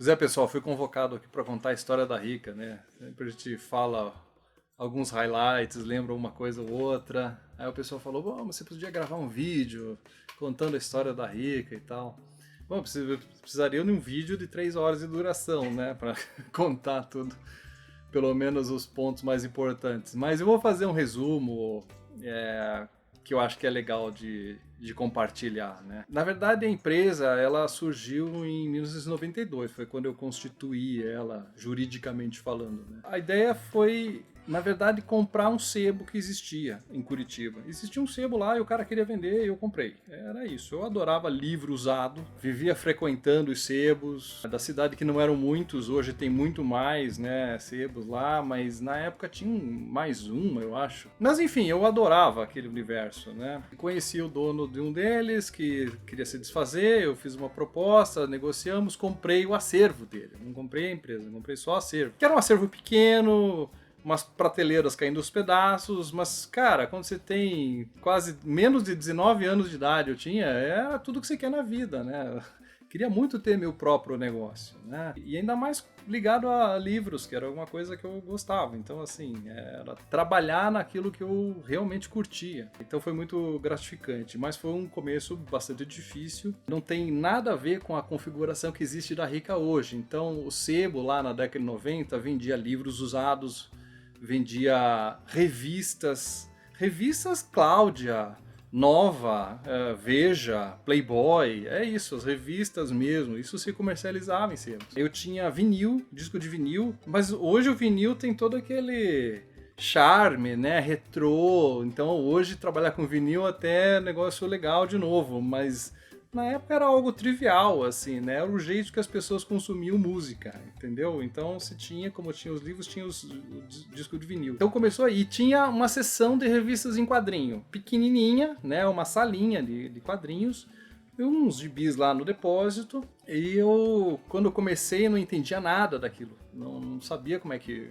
Zé, pessoal, fui convocado aqui para contar a história da Rica, né? Sempre a gente fala alguns highlights, lembra uma coisa ou outra. Aí o pessoal falou, bom, você podia gravar um vídeo contando a história da Rica e tal. Bom, precisaria de um vídeo de 3 horas de duração, né? Para contar tudo, pelo menos os pontos mais importantes. Mas eu vou fazer um resumo, que eu acho que é legal de compartilhar, né? Na verdade, a empresa ela surgiu em 1992, foi quando eu constituí ela, juridicamente falando, né? A ideia foi, na verdade, comprar um sebo que existia em Curitiba. Existia um sebo lá e o cara queria vender e eu comprei. Era isso. Eu adorava livro usado, vivia frequentando os sebos da cidade, que não eram muitos, hoje tem muito mais, né, sebos lá, mas na época tinha mais um, eu acho. Mas enfim, eu adorava aquele universo, né? Conheci o dono de um deles que queria se desfazer, eu fiz uma proposta, negociamos, comprei o acervo dele. Não comprei a empresa, comprei só o acervo. Que era um acervo pequeno, umas prateleiras caindo aos pedaços, mas, cara, quando você tem quase menos de 19 anos de idade, eu tinha, era tudo que você quer na vida, né? Queria muito ter meu próprio negócio, né? E ainda mais ligado a livros, que era uma coisa que eu gostava. Então, assim, era trabalhar naquilo que eu realmente curtia. Então foi muito gratificante, mas foi um começo bastante difícil. Não tem nada a ver com a configuração que existe da Rica hoje. Então, o sebo lá na década de 90 vendia livros usados, vendia revistas Cláudia, Nova, Veja, Playboy, é isso, as revistas mesmo, isso se comercializava em sebos. Eu tinha vinil, disco de vinil, mas hoje o vinil tem todo aquele charme, né, retrô, então hoje trabalhar com vinil até é negócio legal de novo, mas na época era algo trivial, assim, né? Era o jeito que as pessoas consumiam música, entendeu? Então, se tinha, como tinha os livros, tinha o disco de vinil. Então começou aí. Tinha uma seção de revistas em quadrinho, pequenininha, né? Uma salinha de quadrinhos, e uns gibis lá no depósito. E eu, quando eu comecei, não entendia nada daquilo. Não sabia como é que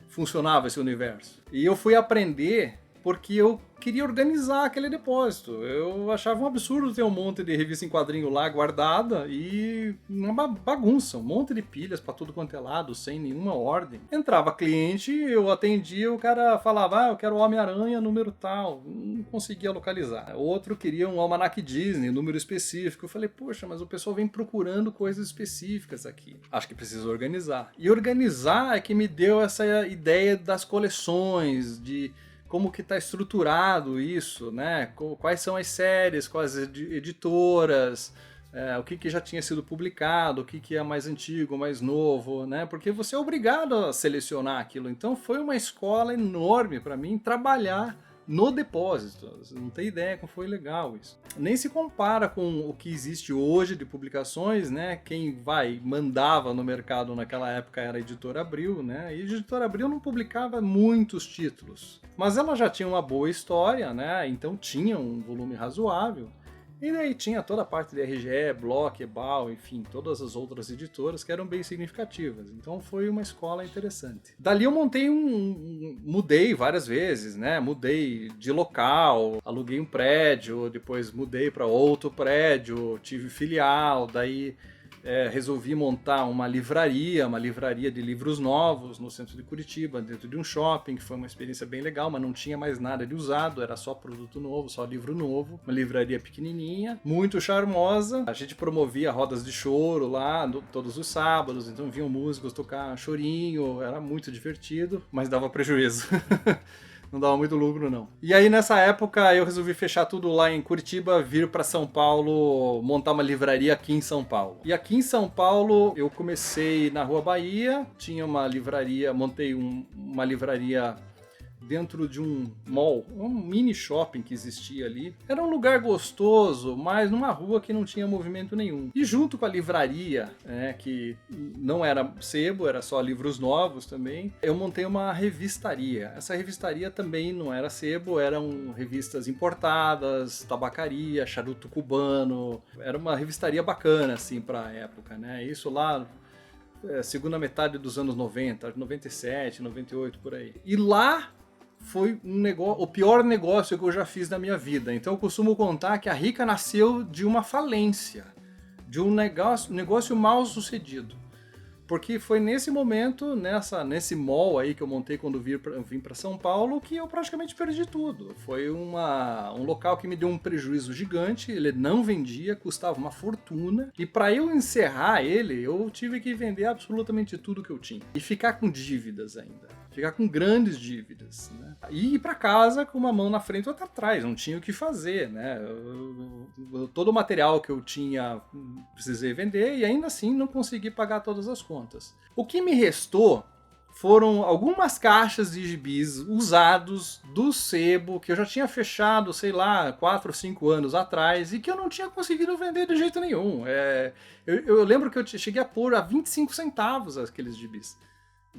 funcionava esse universo. E eu fui aprender porque eu queria organizar aquele depósito. Eu achava um absurdo ter um monte de revista em quadrinho lá guardada e uma bagunça, um monte de pilhas para tudo quanto é lado, sem nenhuma ordem. Entrava cliente, eu atendia, o cara falava, eu quero o Homem-Aranha número tal, não conseguia localizar. Outro queria um Almanac Disney, número específico. Eu falei, poxa, mas o pessoal vem procurando coisas específicas aqui. Acho que precisa organizar. E organizar é que me deu essa ideia das coleções, de como que está estruturado isso, né? Quais são as séries, quais as editoras, o que já tinha sido publicado, o que é mais antigo, mais novo, né? Porque você é obrigado a selecionar aquilo. Então foi uma escola enorme para mim trabalhar no depósito. Você não tem ideia como foi legal isso. Nem se compara com o que existe hoje de publicações, né? Quem mandava no mercado naquela época era a Editora Abril, né? E a Editora Abril não publicava muitos títulos, mas ela já tinha uma boa história, né? Então tinha um volume razoável. E daí tinha toda a parte de RGE, Block, Ebal, enfim, todas as outras editoras que eram bem significativas. Então foi uma escola interessante. Dali eu montei mudei várias vezes, né? Mudei de local, aluguei um prédio, depois mudei para outro prédio, tive filial, daí resolvi montar uma livraria de livros novos no centro de Curitiba, dentro de um shopping, que foi uma experiência bem legal, mas não tinha mais nada de usado, era só produto novo, só livro novo, uma livraria pequenininha, muito charmosa. A gente promovia rodas de choro lá todos os sábados, então vinham músicos tocar chorinho, era muito divertido, mas dava prejuízo. Não dava muito lucro, não. E aí, nessa época, eu resolvi fechar tudo lá em Curitiba, vir para São Paulo, montar uma livraria aqui em São Paulo. E aqui em São Paulo, eu comecei na Rua Bahia, tinha uma livraria, montei uma livraria dentro de um mall, um mini shopping que existia ali. Era um lugar gostoso, mas numa rua que não tinha movimento nenhum. E junto com a livraria, que não era sebo, era só livros novos também, eu montei uma revistaria. Essa revistaria também não era sebo, eram revistas importadas, tabacaria, charuto cubano. Era uma revistaria bacana, assim, pra época, né? Isso lá segunda metade dos anos 90, 97, 98, por aí. E lá foi o pior negócio que eu já fiz na minha vida. Então eu costumo contar que a Rica nasceu de uma falência. de um negócio mal sucedido. Porque foi nesse momento, nesse mall aí que eu montei quando vim para São Paulo, que eu praticamente perdi tudo. Foi um local que me deu um prejuízo gigante, ele não vendia, custava uma fortuna. E para eu encerrar ele, eu tive que vender absolutamente tudo que eu tinha. E ficar com dívidas ainda. Ficar com grandes dívidas, né? E ir para casa com uma mão na frente e outra atrás, não tinha o que fazer, né? Todo o material que eu tinha precisei vender e ainda assim não consegui pagar todas as contas. O que me restou foram algumas caixas de gibis usados do sebo que eu já tinha fechado, sei lá, 4 ou 5 anos atrás e que eu não tinha conseguido vender de jeito nenhum. Eu lembro que eu cheguei a pôr a 25 centavos aqueles gibis.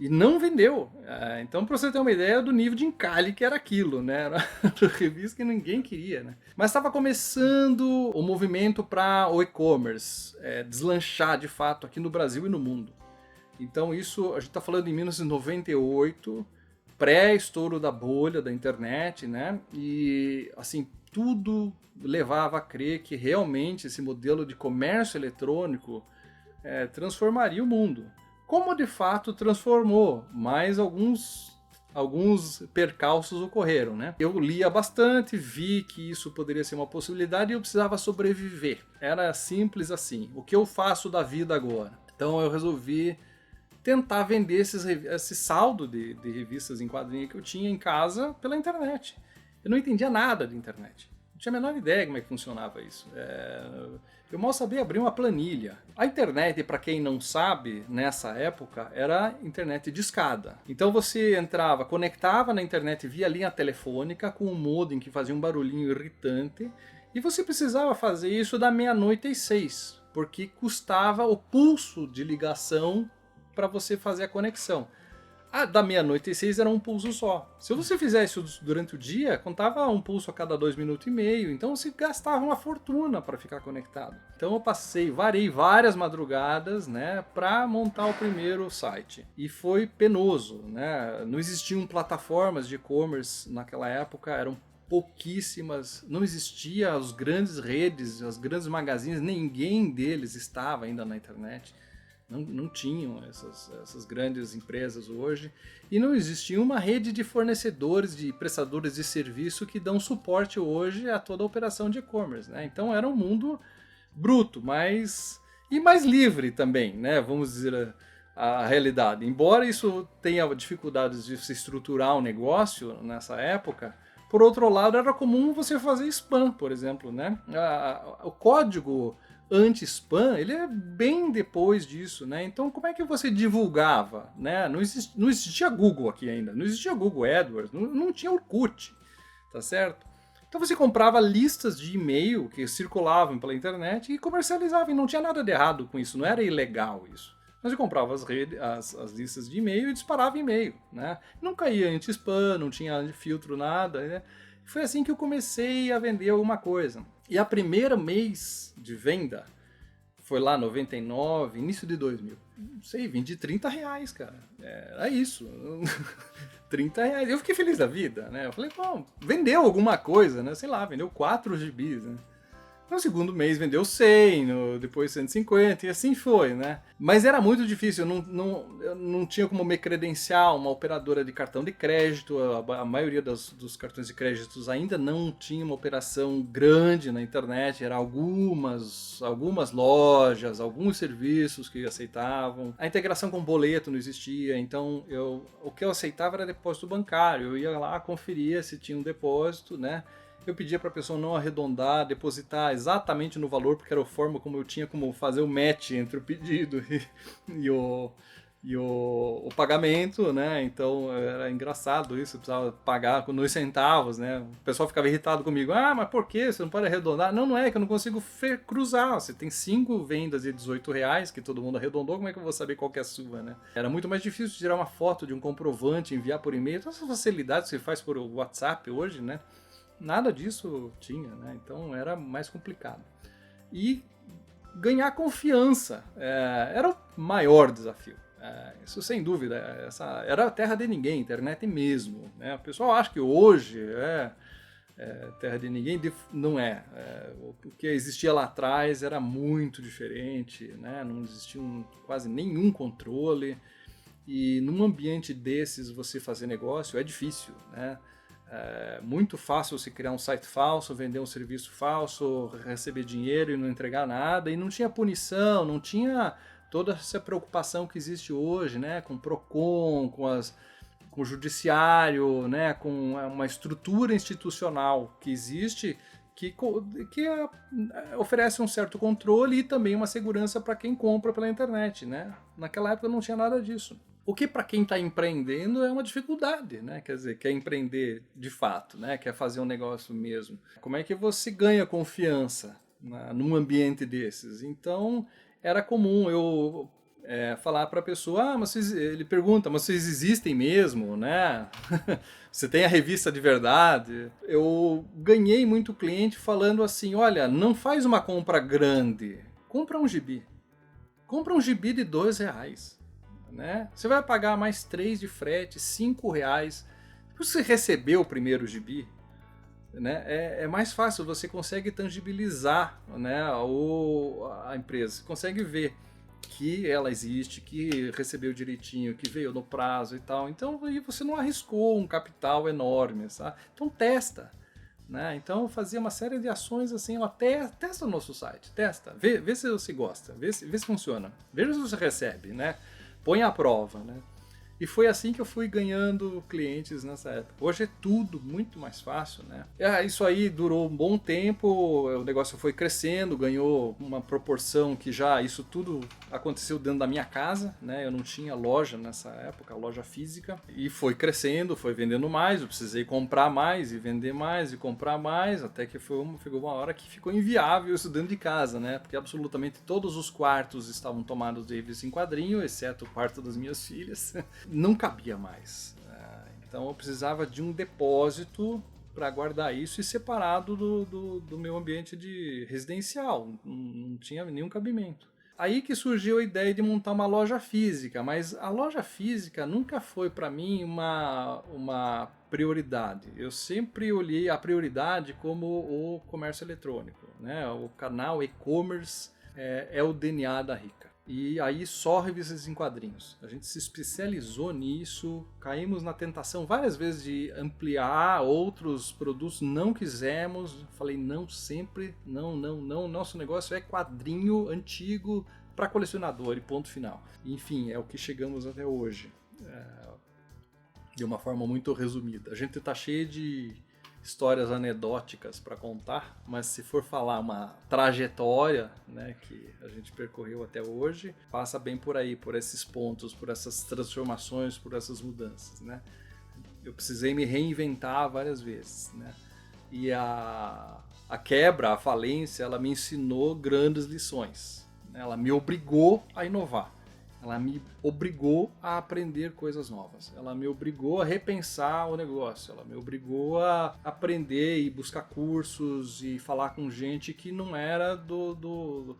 E não vendeu. Então, para você ter uma ideia do nível de encalhe que era aquilo, né? Era revista que ninguém queria, né? Mas estava começando o movimento para o e-commerce deslanchar de fato aqui no Brasil e no mundo. Então, isso, a gente está falando em 1998, pré-estouro da bolha da internet, né? E, assim, tudo levava a crer que realmente esse modelo de comércio eletrônico transformaria o mundo. Como de fato transformou, mas alguns percalços ocorreram, né? Eu lia bastante, vi que isso poderia ser uma possibilidade e eu precisava sobreviver. Era simples assim. O que eu faço da vida agora? Então eu resolvi tentar vender esse saldo de revistas em quadrinho que eu tinha em casa pela internet. Eu não entendia nada de internet. Não tinha a menor ideia como é que funcionava isso. Eu mal sabia abrir uma planilha. A internet, para quem não sabe, nessa época, era internet de escada. Então você entrava, conectava na internet via linha telefônica com um modem que fazia um barulhinho irritante e você precisava fazer isso da 00:06, porque custava o pulso de ligação para você fazer a conexão. A da 00:06 era um pulso só. Se você fizesse isso durante o dia, contava um pulso a cada 2,5 minutos, então você gastava uma fortuna para ficar conectado. Então eu varei várias madrugadas, né, para montar o primeiro site. E foi penoso, né? Não existiam plataformas de e-commerce naquela época, eram pouquíssimas, não existiam as grandes redes, as grandes magazines, ninguém deles estava ainda na internet. Não tinham essas grandes empresas hoje e não existia uma rede de fornecedores, de prestadores de serviço que dão suporte hoje a toda a operação de e-commerce, né? Então era um mundo bruto, e mais livre também, né? Vamos dizer a realidade. Embora isso tenha dificuldades de se estruturar um negócio nessa época, por outro lado era comum você fazer spam, por exemplo, né? O código anti-spam, ele é bem depois disso, né? Então, como é que você divulgava, né? Não existia Google aqui ainda, não existia Google AdWords, não tinha Orkut, tá certo? Então você comprava listas de e-mail que circulavam pela internet e comercializava, e não tinha nada de errado com isso, não era ilegal isso. Mas eu comprava as listas de e-mail e disparava e-mail, né? Não caía anti-spam, não tinha filtro, nada, né? Foi assim que eu comecei a vender alguma coisa. E a primeira mês de venda foi lá 99, início de 2000. Não sei, vendi R$30, cara. Era isso. R$30. Eu fiquei feliz da vida, né? Eu falei, bom, vendeu alguma coisa, né? Sei lá, vendeu 4 gibis, né? No segundo mês vendeu 100, depois 150 e assim foi, né? Mas era muito difícil, eu não tinha como me credenciar uma operadora de cartão de crédito, a maioria dos cartões de créditos ainda não tinha uma operação grande na internet, eram algumas lojas, alguns serviços que aceitavam. A integração com boleto não existia, então o que eu aceitava era depósito bancário, eu ia lá, conferia se tinha um depósito, né? Eu pedia para a pessoa não arredondar, depositar exatamente no valor, porque era a forma como eu tinha como fazer o match entre o pedido e o pagamento, né? Então era engraçado isso, eu precisava pagar com 2 centavos, né? O pessoal ficava irritado comigo. Ah, mas por que? Você não pode arredondar? Não é que eu não consigo cruzar. Você tem 5 vendas de R$18 que todo mundo arredondou, como é que eu vou saber qual que é a sua, né? Era muito mais difícil tirar uma foto de um comprovante, enviar por e-mail, todas essas facilidades que você faz por WhatsApp hoje, né? Nada disso tinha, né? Então era mais complicado. E ganhar confiança era o maior desafio. Isso sem dúvida, essa era a terra de ninguém, internet mesmo, né? O pessoal acha que hoje terra de ninguém, não é. O que existia lá atrás era muito diferente, né? Não existia quase nenhum controle, e num ambiente desses você fazer negócio é difícil, né? É muito fácil você criar um site falso, vender um serviço falso, receber dinheiro e não entregar nada, e não tinha punição, não tinha toda essa preocupação que existe hoje, né? Com o Procon, com o judiciário, né? Com uma estrutura institucional que existe que oferece um certo controle e também uma segurança para quem compra pela internet, né? Naquela época não tinha nada disso. O que para quem está empreendendo é uma dificuldade, né? Quer dizer, quer empreender de fato, né? Quer fazer um negócio mesmo. Como é que você ganha confiança num ambiente desses? Então, era comum eu falar para a pessoa, ele pergunta, mas vocês existem mesmo, né? Você tem a revista de verdade? Eu ganhei muito cliente falando assim, olha, não faz uma compra grande, compra um gibi. Compra um gibi de R$2. Né? Você vai pagar mais 3 de frete, R$5. Depois que você recebeu o primeiro gibi, né? É mais fácil, você consegue tangibilizar, né, a empresa, você consegue ver que ela existe, que recebeu direitinho, que veio no prazo e tal. Então aí você não arriscou um capital enorme, sabe? Então testa. Né? Então eu fazia uma série de ações assim, testa o nosso site, testa, vê se você gosta, vê se funciona, veja se você recebe, né? Põe à prova, né? E foi assim que eu fui ganhando clientes nessa época. Hoje é tudo muito mais fácil, né? Isso aí durou um bom tempo, o negócio foi crescendo, ganhou uma proporção que já isso tudo aconteceu dentro da minha casa, né? Eu não tinha loja nessa época, loja física, e foi crescendo, foi vendendo mais, eu precisei comprar mais e vender mais e comprar mais, até que chegou uma hora que ficou inviável isso dentro de casa, né? Porque absolutamente todos os quartos estavam tomados de revista em quadrinho, exceto o quarto das minhas filhas. Não cabia mais. Então eu precisava de um depósito para guardar isso e separado do meu ambiente de residencial. Não tinha nenhum cabimento. Aí que surgiu a ideia de montar uma loja física, mas a loja física nunca foi para mim uma prioridade. Eu sempre olhei a prioridade como o comércio eletrônico, né? O canal e-commerce é o DNA da Rica. E aí só revistas em quadrinhos. A gente se especializou nisso, caímos na tentação várias vezes de ampliar outros produtos, não quisemos. Falei não sempre, não. Nosso negócio é quadrinho antigo para colecionador e ponto final. Enfim, é o que chegamos até hoje. De uma forma muito resumida. A gente está cheio de histórias anedóticas para contar, mas se for falar uma trajetória, né, que a gente percorreu até hoje, passa bem por aí, por esses pontos, por essas transformações, por essas mudanças, né? Eu precisei me reinventar várias vezes, né? E a quebra, a falência, ela me ensinou grandes lições, né? Ela me obrigou a inovar. Ela me obrigou a aprender coisas novas. Ela me obrigou a repensar o negócio. Ela me obrigou a aprender e buscar cursos e falar com gente que não era dos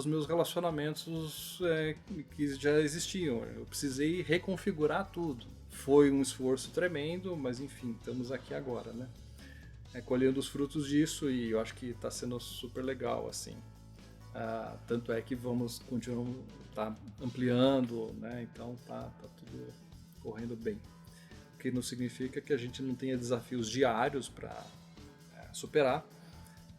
meus relacionamentos que já existiam. Eu precisei reconfigurar tudo. Foi um esforço tremendo, mas enfim, estamos aqui agora, né? Colhendo os frutos disso, e eu acho que está sendo super legal, assim. Tanto é que vamos continuar ampliando, né? Então tá tudo correndo bem. O que não significa que a gente não tenha desafios diários para superar,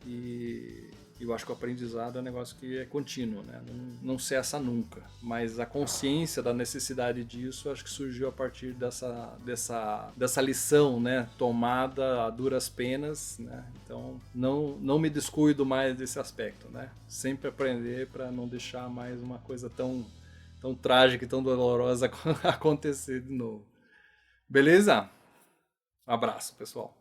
e eu acho que o aprendizado é um negócio que é contínuo, né? Não cessa nunca, mas a consciência da necessidade disso acho que surgiu a partir dessa lição, né? Tomada a duras penas, né? Então não me descuido mais desse aspecto, né? Sempre aprender para não deixar mais uma coisa tão trágica e tão dolorosa acontecer de novo. Beleza? Um abraço, pessoal.